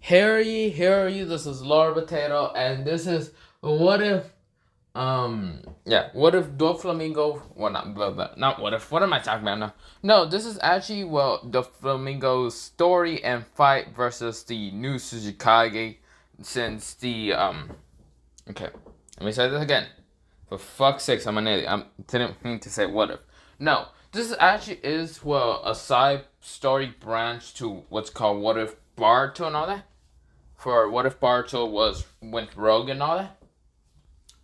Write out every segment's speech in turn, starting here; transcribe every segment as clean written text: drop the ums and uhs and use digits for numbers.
Hear you, this is Lord Potato, and this is what if, what if Doflamingo, well, not, blah, blah, not what if, what am I talking about now? No, this is actually, well, Doflamingo's story and fight versus the new Tsuchikage, since okay, let me say this again. For fuck's sakes, I'm an idiot. I didn't mean to say what if. No, this actually is, well, a side story branch to what's called What If Barto and all that. For what if Barto went rogue and all that.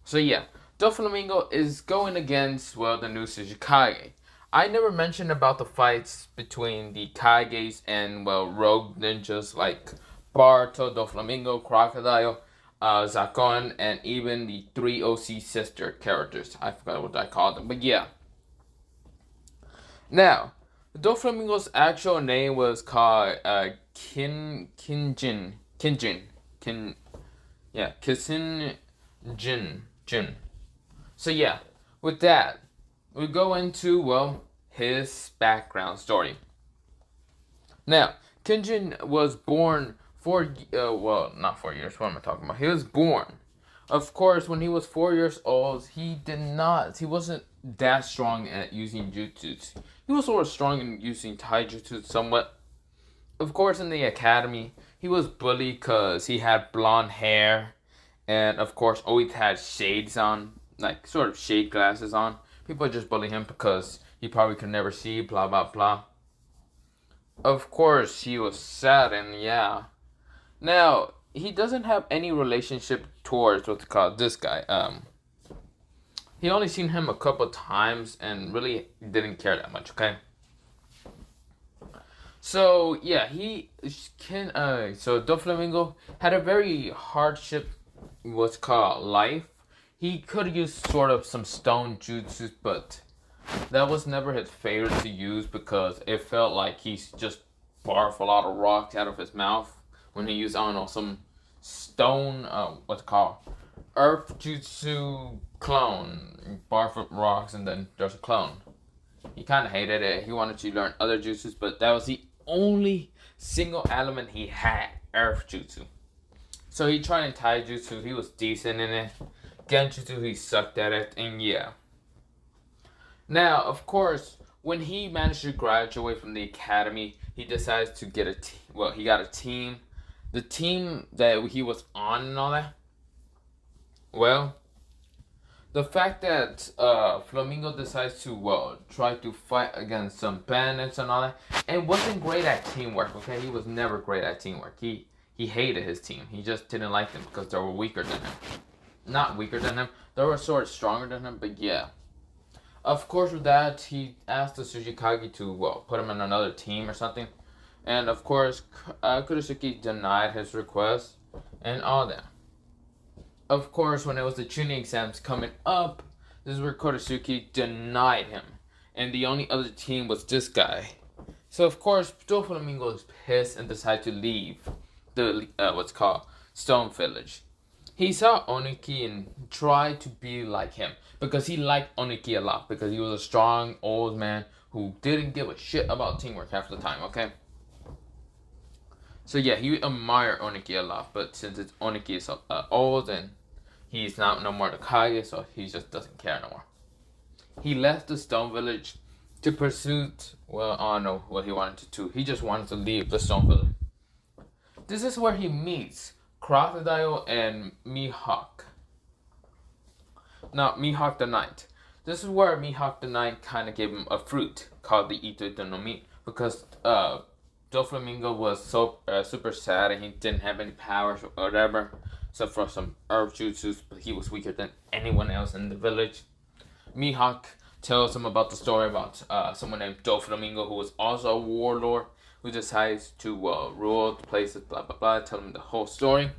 So yeah, Doflamingo is going against, well, the new Tsuchikage. I never mentioned about the fights between the Kages and, well, rogue ninjas like Barto, Doflamingo, Crocodile, Zakon, and even the three OC sister characters. I forgot what I called them, but yeah. Now, Doflamingo's actual name was called Kinjin. Kisin Jin. So yeah, with that, we go into, well, his background story. Now, Kinjin was born not 4 years, what am I talking about? He was born. Of course, when he was 4 years old, he wasn't that strong at using jutsus. He was sort of strong in using taijutsu somewhat. Of course, in the academy, he was bullied because he had blonde hair. And, of course, always had shades on, like, sort of shade glasses on. People just bully him because he probably could never see, blah, blah, blah. Of course, he was sad, and yeah. Now, he doesn't have any relationship towards what's called this guy. He only seen him a couple times and really didn't care that much, okay? So, yeah, so Doflamingo had a very hardship, what's called life. He could use sort of some stone jutsus, but that was never his favorite to use because it felt like he's just barfed a lot of rocks out of his mouth when he used, I don't know, some stone, what's called earth jutsu clone. Barf up rocks and then there's a clone. He kind of hated it. He wanted to learn other jutsus, but that was the only single element he had, earth jutsu. So he tried in taijutsu, he was decent in it. Genjutsu, he sucked at it, and yeah. Now, of course, when he managed to graduate from the academy, he decides to get he got a team. The team that he was on and all that, well, the fact that Flamingo decides to, well, try to fight against some bandits and all that, and wasn't great at teamwork, okay? He was never great at teamwork. He hated his team. He just didn't like them because they were weaker than him. Not weaker than him. They were sort of stronger than him, but yeah. Of course, with that, he asked the Tsuchikage to, well, put him in another team or something. And, of course, Kurosaki denied his request and all that. Of course, when it was the tuning exams coming up, this is where Kurosaki denied him. And the only other team was this guy. So, of course, Doflamingo is pissed and decided to leave the, what's called, Stone Village. He saw Oniki and tried to be like him because he liked Oniki a lot because he was a strong old man who didn't give a shit about teamwork half the time, okay? So yeah, he admired Oniki a lot, but since Oniki is old and he's not no more the Kage, so he just doesn't care no more. He left the Stone Village to pursue, well, I don't know what he wanted to do. He just wanted to leave the Stone Village. This is where he meets Crocodile and Mihawk. Now, Mihawk the Knight. This is where Mihawk the Knight kind of gave him a fruit called the Ito no Mi because Doflamingo was so super sad and he didn't have any powers or whatever except for some herb jutsus, but he was weaker than anyone else in the village. Mihawk tells him about the story about someone named Doflamingo who was also a warlord who decides to rule the places, blah, blah, blah, tell him the whole story.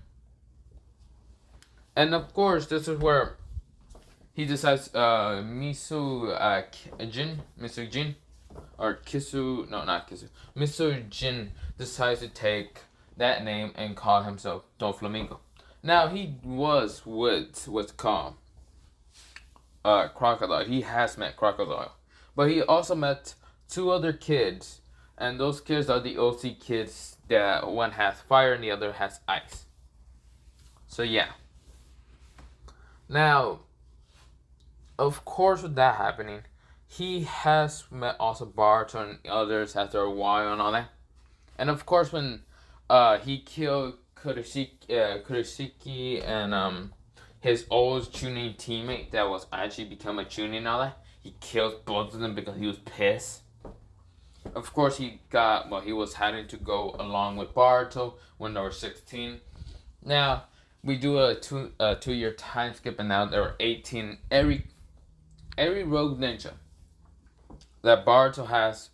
And of course, this is where he decides Misu Jin, or Kisu, no, not Kisu, Misu Jin decides to take that name and call himself Doflamingo. Now, he was with what's called Crocodile. He has met Crocodile. But he also met two other kids And those kids are the OC kids that one has fire and the other has ice. So yeah. Now, of course, with that happening, he has met also Bart and others after a while and all that. And of course, when he killed Kurosaki and his old tuning teammate that was actually become a tuning and all that, he killed both of them because he was pissed. Of course, he was having to go along with Barto when they were 16. Now, we do a 2-year time skip, and now there are 18. Every rogue ninja that Barto has,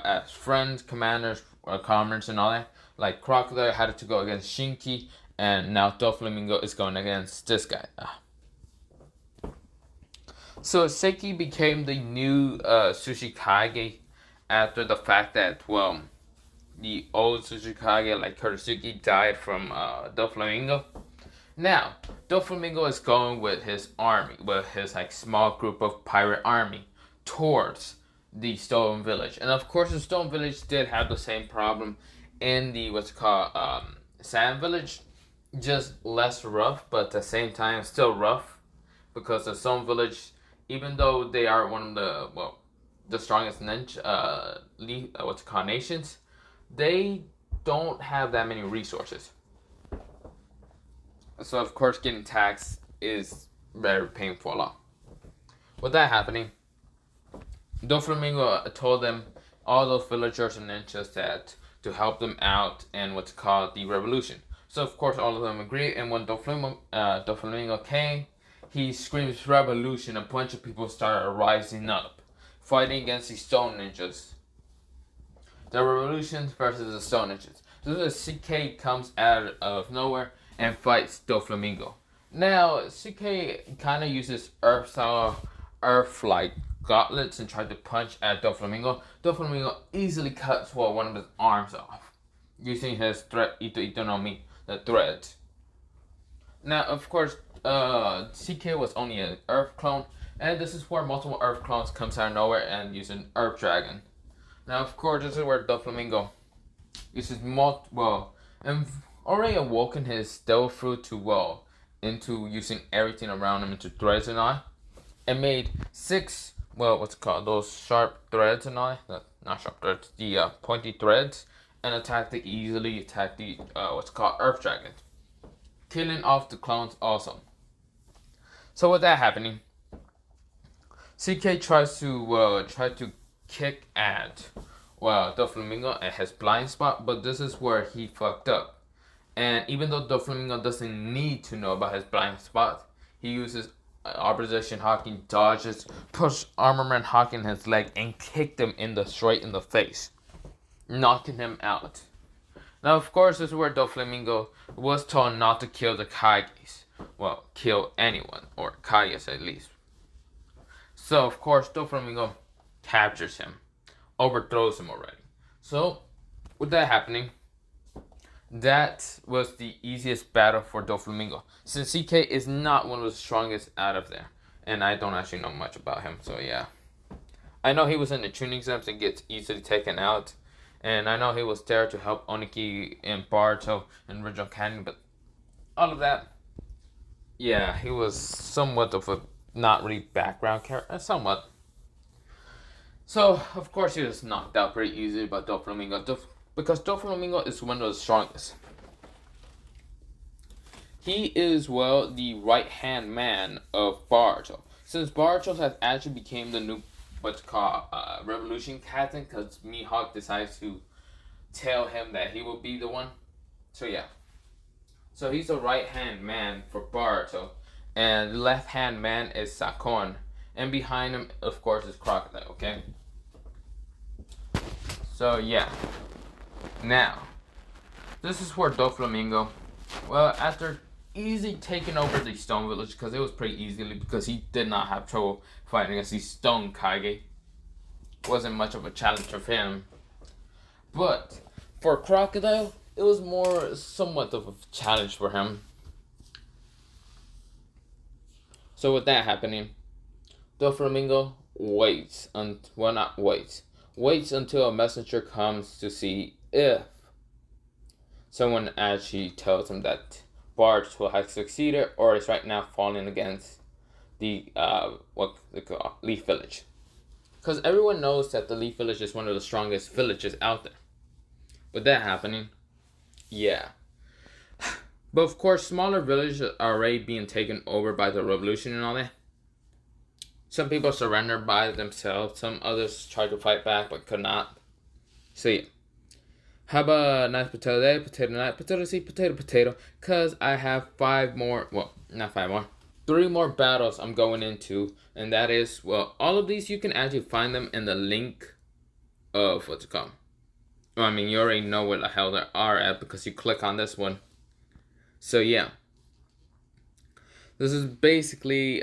as friends, commanders, or comrades, and all that, like Crocodile had to go against Shinki, and now Doflamingo is going against this guy. So Sekki became the new Tsuchikage after the fact that, the old Tsuchikage like Kurosaki died from Doflamingo. Now, Doflamingo is going with his army, with his small group of pirate army, towards the Stone Village. And of course, the Stone Village did have the same problem in the Sand Village, just less rough, but at the same time still rough, because the Stone Village, even though they are one of the strongest ninja nations, they don't have that many resources. So of course, getting taxed is very painful. With that happening, Doflamingo told them, all those villagers and ninjas, that to help them out in what's called the revolution. So of course, all of them agree. And when Doflamingo came, he screams revolution. A bunch of people started rising up, fighting against the stone ninjas. The revolution versus the stone ninjas. So the CK comes out of nowhere and fights Doflamingo. Now, CK kind of uses earth-like gauntlets and tried to punch at Doflamingo. Doflamingo easily cuts one of his arms off, using his thread Ito no Mi, the thread. Now, of course, CK was only an earth clone, and this is where multiple earth clones comes out of nowhere and use an earth dragon. Now, of course, this is where Doflamingo uses and already awoken his devil fruit to into using everything around him into threads and all, and made 6 those sharp threads and all, not sharp threads, the pointy threads, and easily attack the earth dragon, killing off the clones also. So with that happening, CK tries to kick at Doflamingo at his blind spot, but this is where he fucked up. And even though Doflamingo doesn't need to know about his blind spot, he uses opposition Hawking, dodges, push Armorman Hawking his leg, and kicked him straight in the face, knocking him out. Now, of course, this is where Doflamingo was told not to kill the Kages. Kill anyone, or Kages at least. So, of course, Doflamingo captures him, overthrows him already. So, with that happening, that was the easiest battle for Doflamingo, since CK is not one of the strongest out of there, and I don't actually know much about him, so yeah. I know he was in the tuning exams and gets easily taken out, and I know he was there to help Oniki and Barto and Original Canyon, but all of that, yeah, he was somewhat of a not really background character, somewhat. So, of course, he was knocked out pretty easily by Doflamingo, because Doflamingo is one of the strongest. He is, the right-hand man of Barto. Since Barto has actually became the new, revolution captain, because Mihawk decides to tell him that he will be the one. So, yeah. So, he's the right-hand man for Barto, and the left-hand man is Sakon. And behind him, of course, is Crocodile, okay? So, yeah. Now, this is where Doflamingo, after easily taking over the Stone Village, because it was pretty easily, because he did not have trouble fighting against the Stone Kage. Wasn't much of a challenge for him. But for Crocodile, it was somewhat of a challenge for him. So with that happening, Doflamingo waits until a messenger comes to see if someone actually tells him that Bart will have succeeded or is right now falling against the what they call Leaf Village. Because everyone knows that the Leaf Village is one of the strongest villages out there. With that happening, yeah. But of course, smaller villages are already being taken over by the revolution and all that. Some people surrender by themselves. Some others try to fight back but could not. So yeah. Have a nice potato day, potato night, potato seed, potato, potato. Because I have 5 more, well, not 5 more. 3 more battles I'm going into. And that is, well, all of these you can actually find them in the link of what's it called. Well, I mean, you already know where the hell they are at because you click on this one. So yeah. This is basically,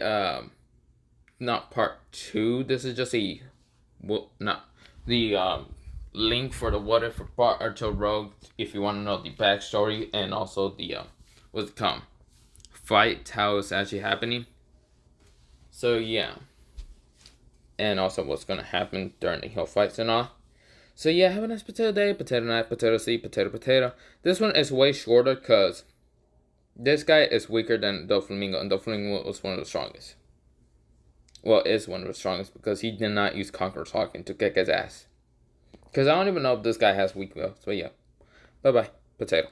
not part 2. This is just a, well, not the link for the What If part or Rogue if you want to know the backstory and also the what's it called, fight, how it's actually happening. So yeah, and also what's gonna happen during the hill fights and all. So yeah, have a nice potato day, potato night, potato seed, potato, potato. This one is way shorter because this guy is weaker than Doflamingo, and Doflamingo was one of the strongest. Well, is one of the strongest because he did not use Conqueror's Hawking to kick his ass. Because I don't even know if this guy has weak wills. But yeah. Bye-bye. Potato.